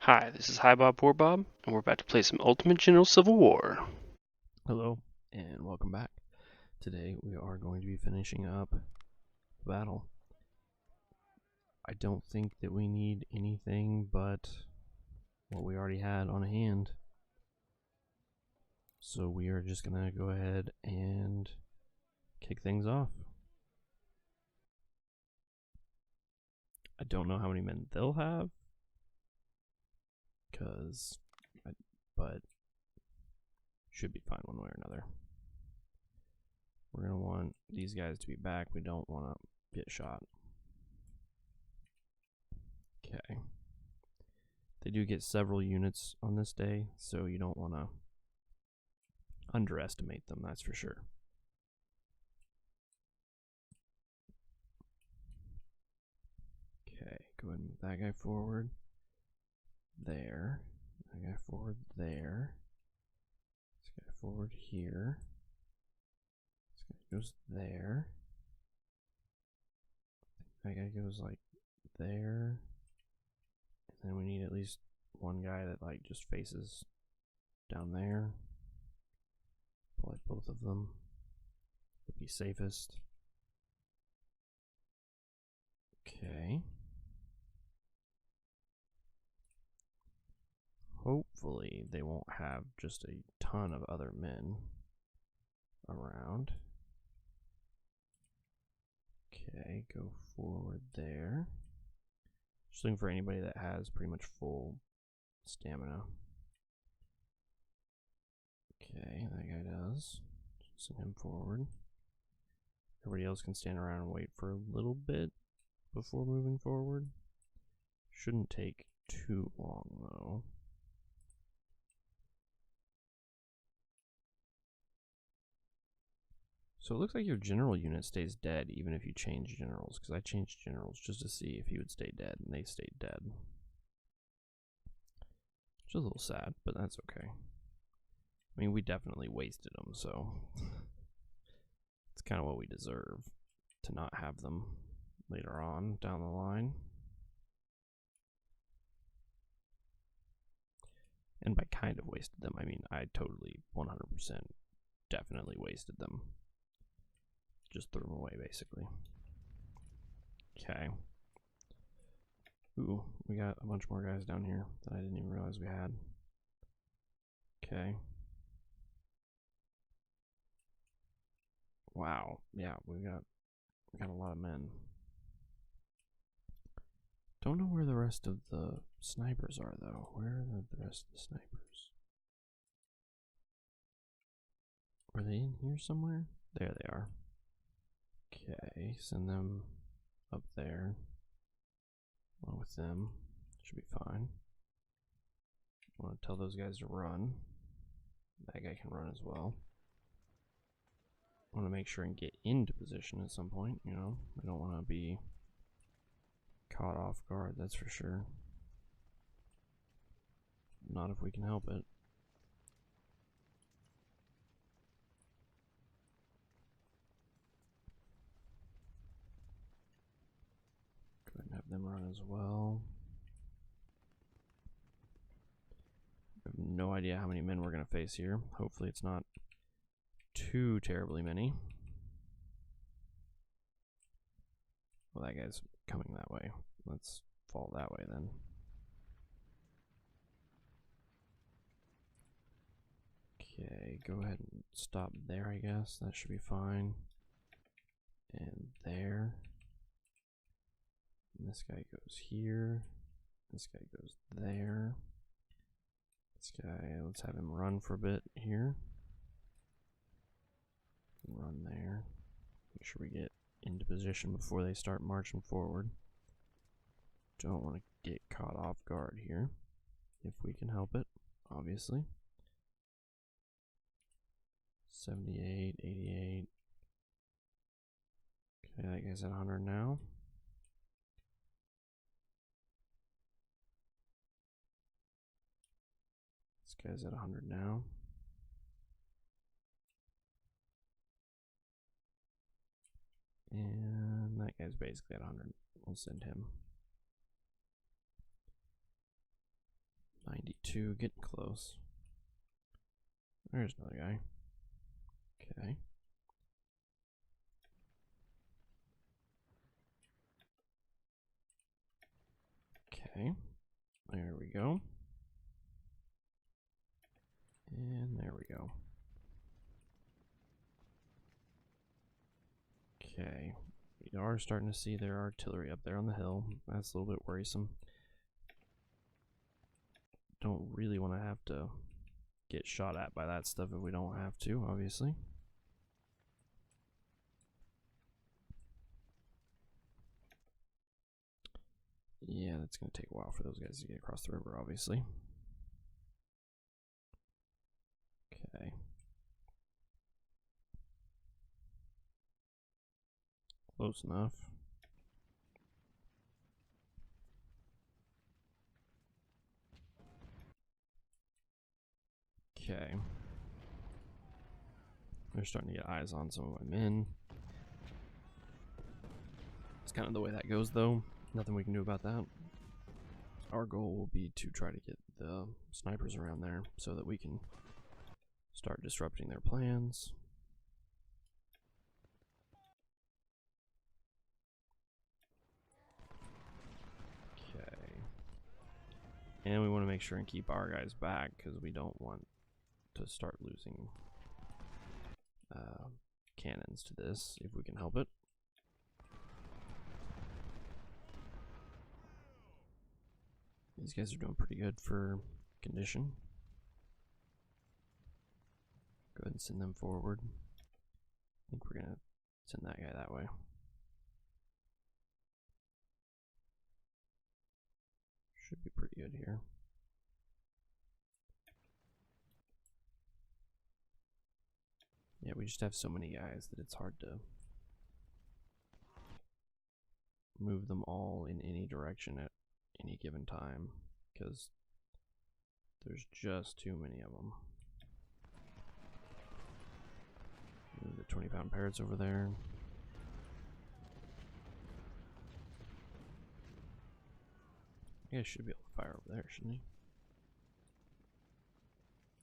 Hi, this is Hi Bob Poor Bob, and we're about to play some Ultimate General Civil War. Hello, and welcome back. Today we are going to be finishing up the battle. I don't think that we need anything but what we already had on hand. So we are just going to go ahead and kick things off. I don't know how many men they'll have, but should be fine one way or another. We're going to want these guys to be back. We don't want to get shot. Okay. They do get several units on this day, so you don't want to underestimate them, that's for sure. Okay, go ahead and move that guy forward. There. That guy forward there. This guy forward here. This guy goes there. That guy goes like there. And then we need at least one guy that like just faces down there. Probably both of them would be safest. Okay. Hopefully they won't have just a ton of other men around. Okay, go forward there. Just looking for anybody that has pretty much full stamina. Okay, that guy does. Send him forward. Everybody else can stand around and wait for a little bit before moving forward. Shouldn't take too long though. So it looks like your general unit stays dead even if you change generals, because I changed generals just to see if he would stay dead, and they stayed dead. Which is a little sad, but that's okay. I mean, we definitely wasted them, so it's kind of what we deserve to not have them later on down the line. And by kind of wasted them, I mean I totally 100% definitely wasted them. Just threw them away, basically. Okay. Ooh, we got a bunch more guys down here that I didn't even realize we had. Okay. Wow. Yeah, we got a lot of men. Don't know where the rest of the snipers are though. Where are the rest of the snipers? Are they in here somewhere? There they are. Okay, send them up there. Along with them. Should be fine. I want to tell those guys to run. That guy can run as well. I want to make sure and get into position at some point, you know. I don't want to be caught off guard, that's for sure. Not if we can help it. Go ahead and have them run as well. I have no idea how many men we're going to face here. Hopefully it's not too terribly many. Well, that guy's coming that way. Let's fall that way then. Okay, go ahead and stop there, I guess. That should be fine. And there. And this guy goes here. This guy goes there. This guy, let's have him run for a bit here. Run there. Make sure we get into position before they start marching forward. Don't want to get caught off guard here, if we can help it, obviously. 78, 88. Okay, that guy's at 100 now. This guy's at 100 now. And that guy's basically at 100. We'll send him. 2, getting close. There's another guy. Okay. Okay. There we go. And there we go. Okay. We are starting to see their artillery up there on the hill. That's a little bit worrisome. Don't really want to have to get shot at by that stuff if we don't have to, obviously. Yeah, that's going to take a while for those guys to get across the river, obviously. Okay. Close enough. Okay. They're starting to get eyes on some of my men. It's kind of the way that goes, though. Nothing we can do about that. Our goal will be to try to get the snipers around there so that we can start disrupting their plans. Okay. And we want to make sure and keep our guys back because we don't want to start losing cannons to this if we can help it. These guys are doing pretty good for condition. Go ahead and send them forward. I think we're gonna send that guy that way. Should be pretty good here. Yeah, we just have so many guys that it's hard to move them all in any direction at any given time because there's just too many of them. Move the 20-pound parrots over there. I guess should be able to fire over there, shouldn't he?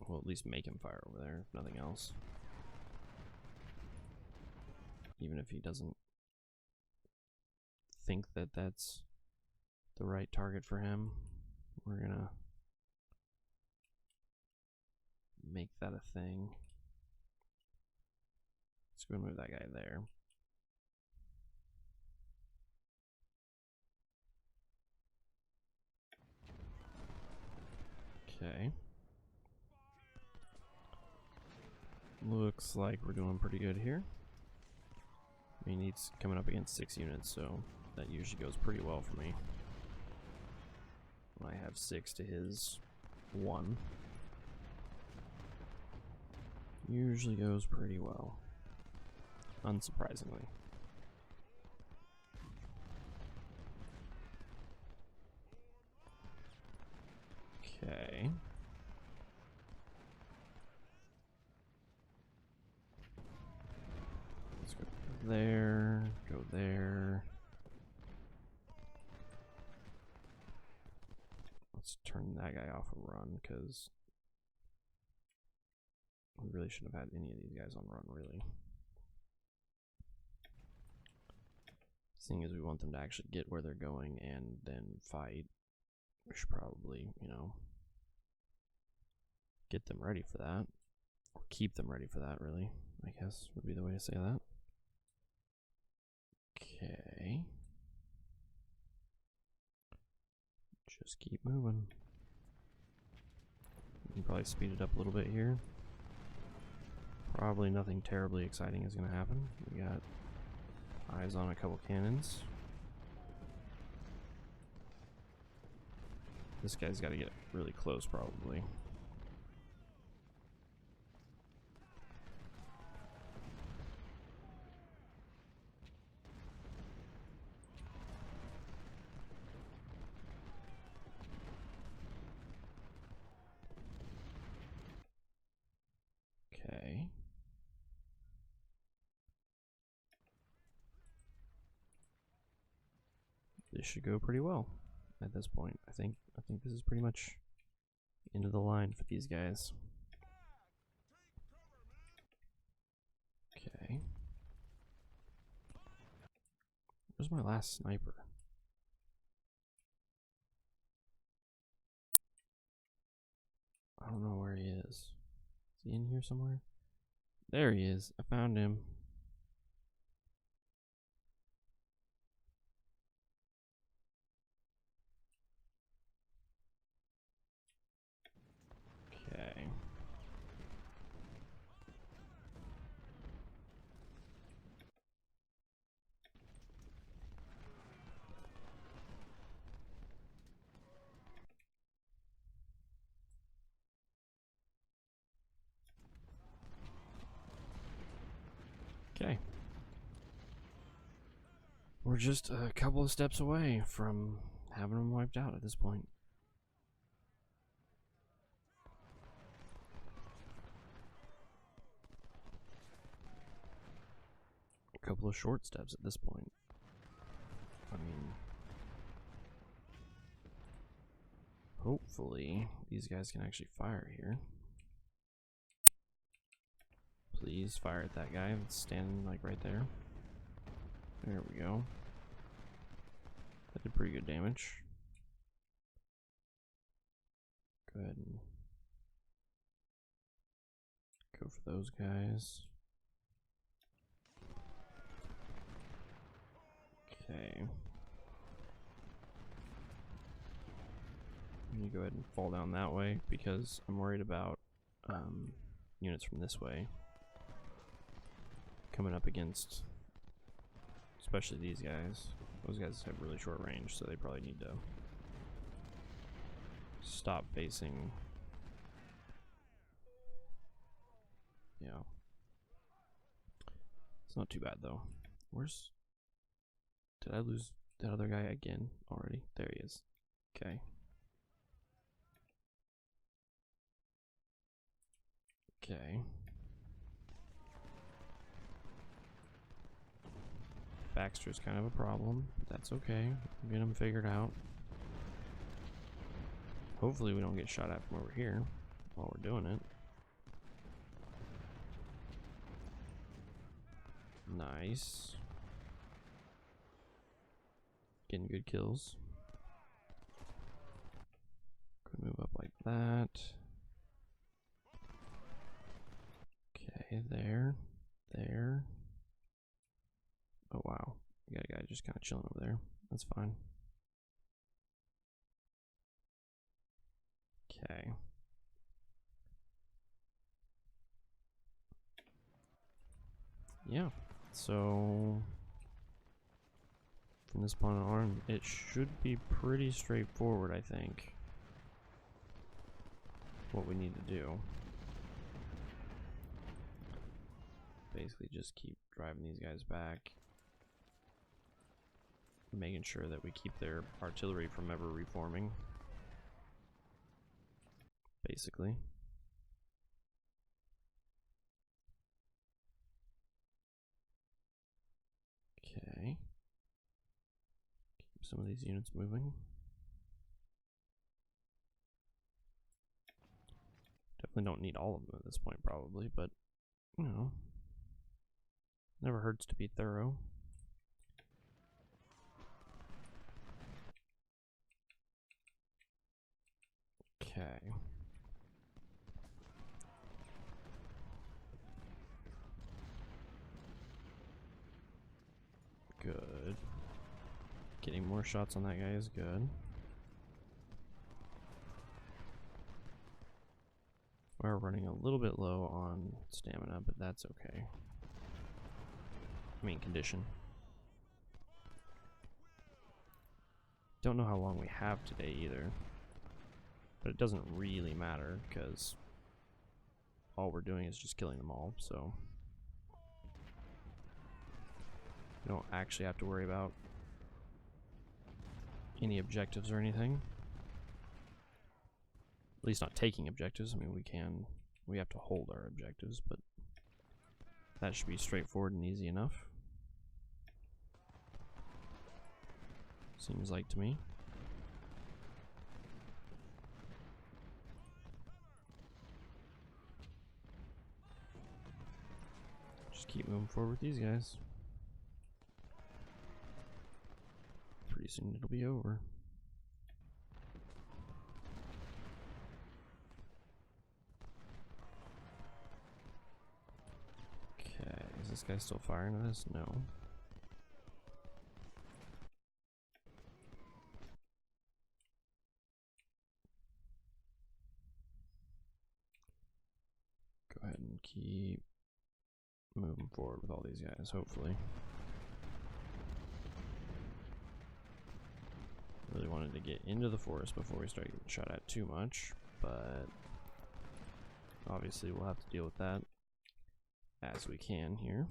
Well, at least make him fire over there, if nothing else. Even if he doesn't think that that's the right target for him, we're gonna make that a thing. Let's go and move that guy there. Okay. Looks like we're doing pretty good here. I mean, he's coming up against 6 units, so that usually goes pretty well for me. I have 6 to his 1. Usually goes pretty well, unsurprisingly. Okay. Let's go there, go there. Let's turn that guy off and run, because we really shouldn't have had any of these guys on run, really. Seeing as we want them to actually get where they're going and then fight, we should probably, you know, get them ready for that. Or keep them ready for that, really, I guess would be the way to say that. Okay. Just keep moving. We can probably speed it up a little bit here. Probably nothing terribly exciting is going to happen. We got eyes on a couple cannons. This guy's got to get really close, probably. Okay. This should go pretty well at this point. I think this is pretty much Into the line for these guys. Okay. Where's my last sniper? I don't know where he is. Is he in here somewhere? There he is. I found him. Okay. Okay. We're just a couple of steps away from having them wiped out at this point. A couple of short steps at this point. I mean, hopefully these guys can actually fire here. Please fire at that guy that's standing like right there. There we go. That did pretty good damage. Go ahead and go for those guys. Okay. I'm gonna go ahead and fall down that way because I'm worried about units from this way coming up against, especially these guys. Those guys have really short range, so they probably need to stop facing. Yeah. It's not too bad though. Where's... Did I lose that other guy again already? There he is. Okay. Okay. Baxter's kind of a problem, but that's okay. We'll get him figured out. Hopefully we don't get shot at from over here while we're doing it. Nice. Getting good kills. Could move up like that. Okay, there. There. Oh wow. We got a guy just kind of chilling over there. That's fine. Okay. Yeah. So from this point on, it should be pretty straightforward, I think. What we need to do. Basically just keep driving these guys back. Making sure that we keep their artillery from ever reforming. Basically. Okay. Keep some of these units moving. Definitely don't need all of them at this point, probably, but, you know, never hurts to be thorough. Okay. Good. Getting more shots on that guy is good. We're running a little bit low on stamina, but that's okay. I mean, condition. Don't know how long we have today either. But it doesn't really matter, because all we're doing is just killing them all, so we don't actually have to worry about any objectives or anything. At least not taking objectives. I mean, we have to hold our objectives, but that should be straightforward and easy enough. Seems like to me. keep moving forward with these guys. Pretty soon it'll be over. Okay, is this guy still firing at us? No. Go ahead and keep moving forward with all these guys, hopefully. Really wanted to get into the forest before we start getting shot at too much, but obviously we'll have to deal with that as we can here.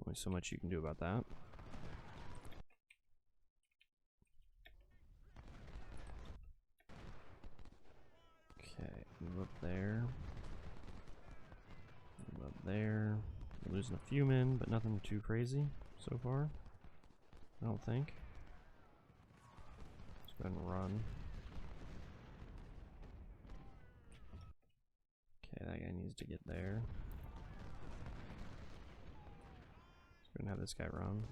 Only so much you can do about that. Okay, move up there. Move up there. We're losing a few men, but nothing too crazy so far, I don't think. Let's go ahead and run. Okay, that guy needs to get there. Let's go ahead and have this guy run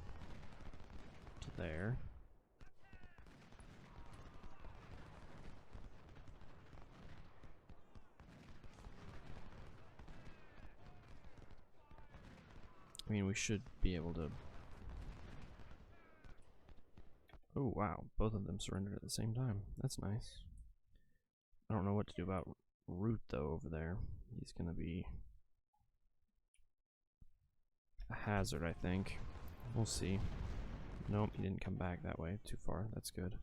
to there. I mean, we should be able to... Oh, wow. Both of them surrendered at the same time. That's nice. I don't know what to do about Root, though, over there. He's going to be a hazard, I think. We'll see. Nope, he didn't come back that way too far. That's good.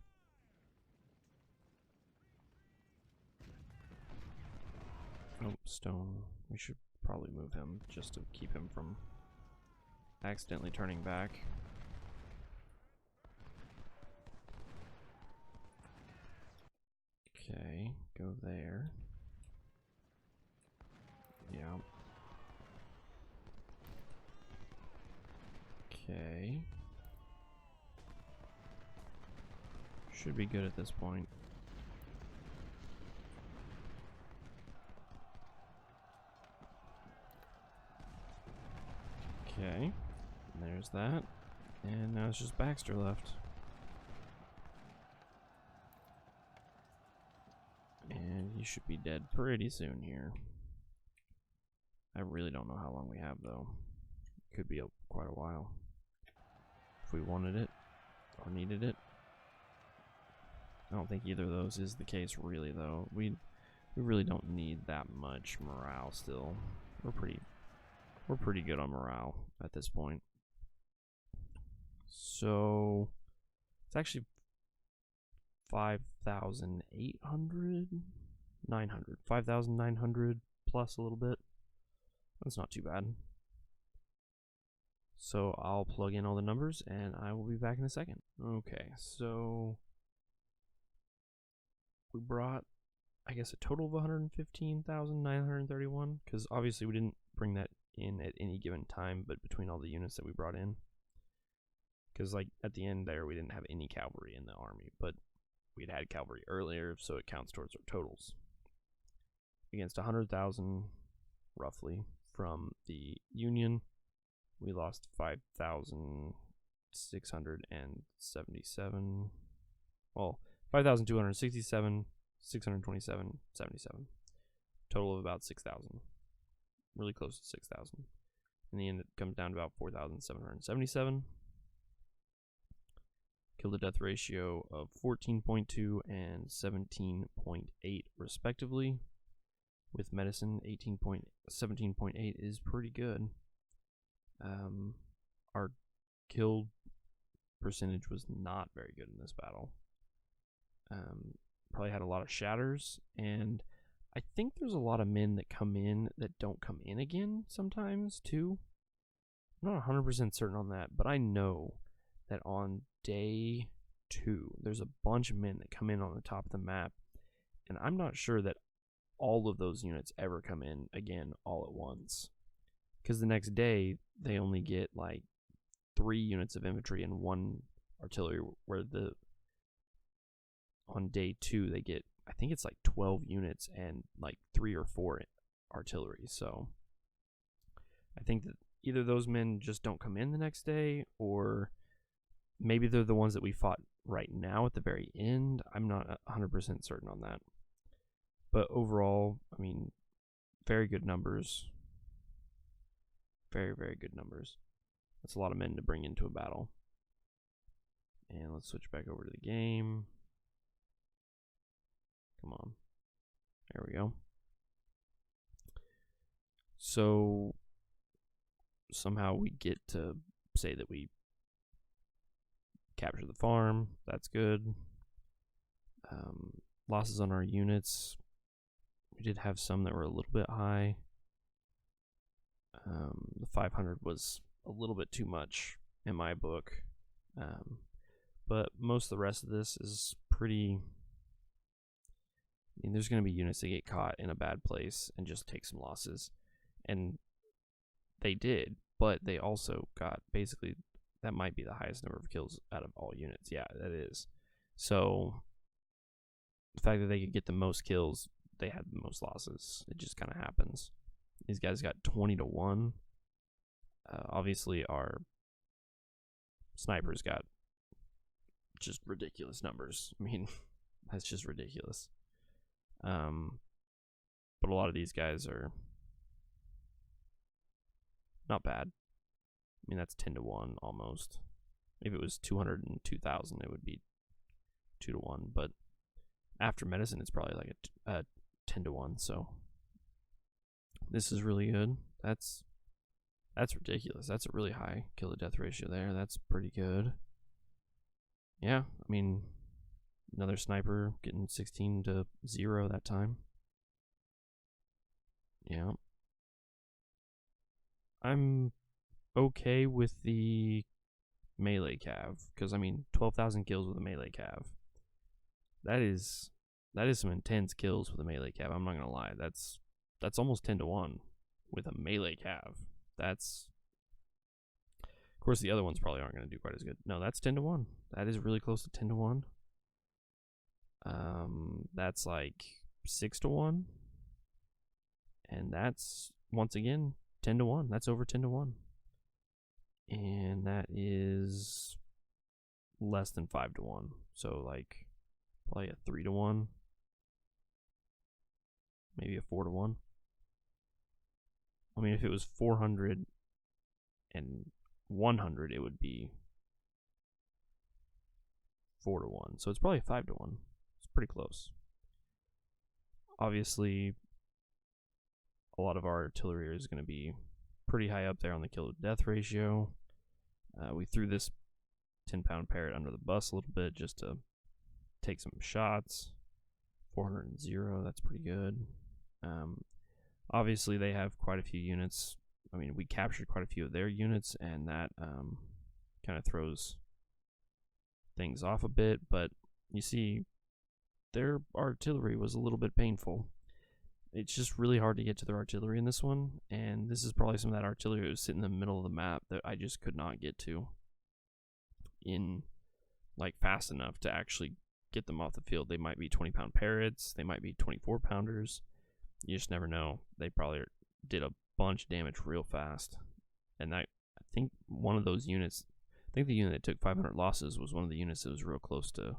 Oh, stone. We should probably move him just to keep him from accidentally turning back. Okay, go there. Yeah. Okay. Should be good at this point. Okay. There's that. And now it's just Baxter left. And he should be dead pretty soon here. I really don't know how long we have, though. Could be quite a while. If we wanted it or needed it. I don't think either of those is the case, really, though. We really don't need that much morale still. We're pretty good on morale at this point. So it's actually 5,800, 900, 5,900 plus a little bit. That's not too bad. So I'll plug in all the numbers and I will be back in a second. Okay, so we brought, I guess, a total of 115,931, because obviously we didn't bring that in at any given time, but between all the units that we brought in. Because, like, at the end there, we didn't have any cavalry in the army, but we'd had cavalry earlier, so it counts towards our totals. Against 100,000, roughly, from the Union, we lost 5,677. Well, 5,267, 627, 77. Total of about 6,000. Really close to 6,000. In the end, it comes down to about 4,777. Kill to death ratio of 14.2 and 17.8 respectively. With medicine, 17.8 is pretty good. Our kill percentage was not very good in this battle. Probably had a lot of shatters, and I think there's a lot of men that come in that don't come in again sometimes too. I'm not 100% certain on that, but I know that on day 2 there's a bunch of men that come in on the top of the map, and I'm not sure that all of those units ever come in again all at once, because the next day they only get like 3 units of infantry and 1 artillery, where on day 2 they get, I think it's like 12 units and like 3 or 4 artillery. So I think that either those men just don't come in the next day, or maybe they're the ones that we fought right now at the very end. I'm not 100% certain on that. But overall, I mean, very good numbers. Very, very good numbers. That's a lot of men to bring into a battle. And let's switch back over to the game. Come on. There we go. So somehow we get to say that we capture the farm. That's good. Losses on our units. We did have some that were a little bit high. The 500 was a little bit too much in my book. But most of the rest of this is pretty... I mean, there's going to be units that get caught in a bad place and just take some losses. And they did, but they also got basically... That might be the highest number of kills out of all units. Yeah, that is. So the fact that they could get the most kills, they had the most losses. It just kind of happens. These guys got 20-1. Obviously, our snipers got just ridiculous numbers. I mean, that's just ridiculous. But a lot of these guys are not bad. I mean, that's 10-1 almost. If it was 202,000, it would be 2-1. But after medicine, it's probably like a 10-1. So this is really good. That's ridiculous. That's a really high kill to death ratio there. That's pretty good. Yeah, I mean, another sniper getting 16-0 that time. Yeah. I'm okay with the melee cav, because I mean 12,000 kills with a melee cav. That is some intense kills with a melee cav. I'm not gonna lie. That's almost 10-1 with a melee cav. That's, of course, the other ones probably aren't gonna do quite as good. No, that's 10-1. That is really close to 10-1. That's like 6-1, and that's once again 10-1. That's over 10-1. And that is less than 5-1. So like probably a 3-1. Maybe a 4-1. I mean, if it was 400 and 100, it would be 4-1. So it's probably 5-1. It's pretty close. Obviously, a lot of our artillery is going to be pretty high up there on the kill to death ratio. We threw this 10-pound parrot under the bus a little bit just to take some shots. 400-0, that's pretty good. Obviously, they have quite a few units. I mean, we captured quite a few of their units, and that kind of throws things off a bit. But you see, their artillery was a little bit painful. It's just really hard to get to their artillery in this one, and this is probably some of that artillery that was sitting in the middle of the map that I just could not get to in like fast enough to actually get them off the field. They might be 20-pound parrots, they might be 24-pounders. You just never know. They probably did a bunch of damage real fast. And I think one of those units, I think the unit that took 500 losses was one of the units that was real close to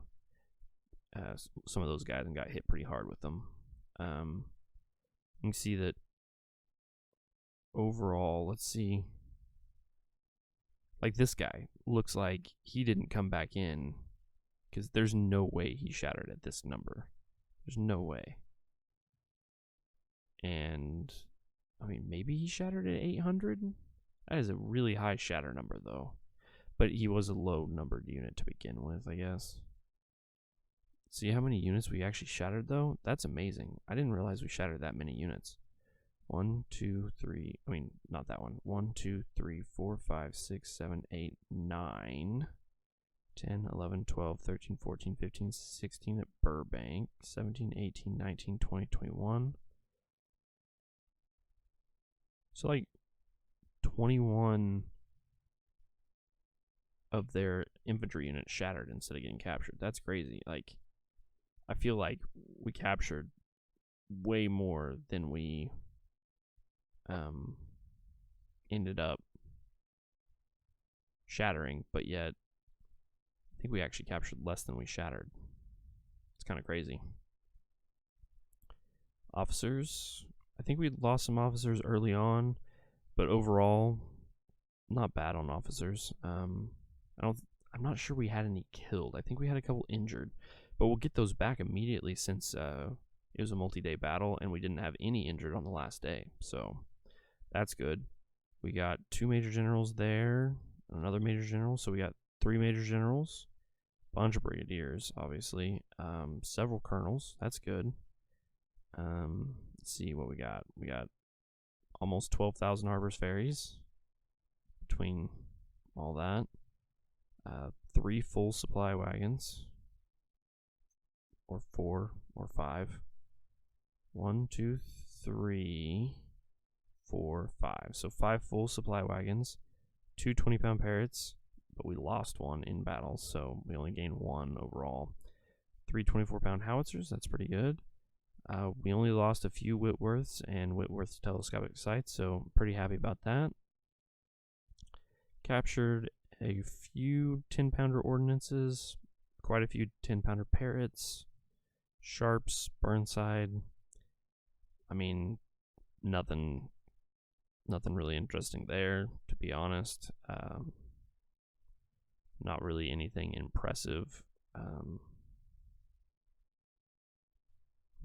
some of those guys and got hit pretty hard with them. You can see that overall, let's see. Like this guy looks like he didn't come back in because there's no way he shattered at this number. There's no way. And I mean, maybe he shattered at 800. That is a really high shatter number, though. But he was a low numbered unit to begin with, I guess. See how many units we actually shattered, though? That's amazing. I didn't realize we shattered that many units. 1, 2, 3. I mean, not that one. 1, 2, 3, 4, 5, 6, 7, 8, 9, 10, 11, 12, 13, 14, 15, 16 at Burbank, 17, 18, 19, 20, 21. So, like, 21 of their infantry units shattered instead of getting captured. That's crazy. Like, I feel like we captured way more than we ended up shattering, but yet I think we actually captured less than we shattered. It's kind of crazy. Officers, I think we lost some officers early on, but overall, not bad on officers. I'm not sure we had any killed. I think we had a couple injured, but we'll get those back immediately since it was a multi-day battle and we didn't have any injured on the last day. So that's good. We got 2 major generals there, another major general. So we got 3 major generals, bunch of brigadiers, obviously, several colonels. That's good. Let's see what we got. We got almost 12,000 harbors ferries between all that. 3 full supply wagons, or 4 or 5. 1, 2, 3, 4, 5. So 5 full supply wagons, 2 20-pound parrots, but we lost 1 in battle, so we only gained 1 overall. 3 24-pound howitzers, that's pretty good. We only lost a few Whitworths and Whitworth's telescopic sights, so pretty happy about that. Captured a few 10-pounder ordnances, quite a few 10-pounder parrots, sharps, Burnside. I mean, nothing really interesting there, to be honest. Not really anything impressive.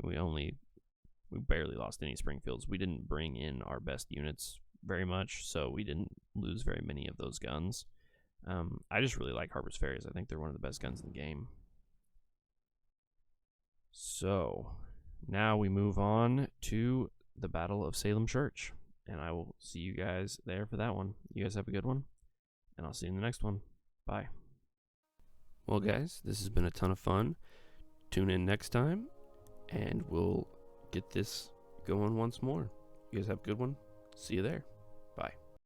We barely lost any Springfields. We didn't bring in our best units very much, so we didn't lose very many of those guns. I just really like Harper's Ferries. I think they're one of the best guns in the game. So now we move on to the Battle of Salem Church, and I will see you guys there for that one. You guys have a good one, and I'll see you in the next one. Bye. Well, guys, this has been a ton of fun. Tune in next time, and we'll get this going once more. You guys have a good one. See you there.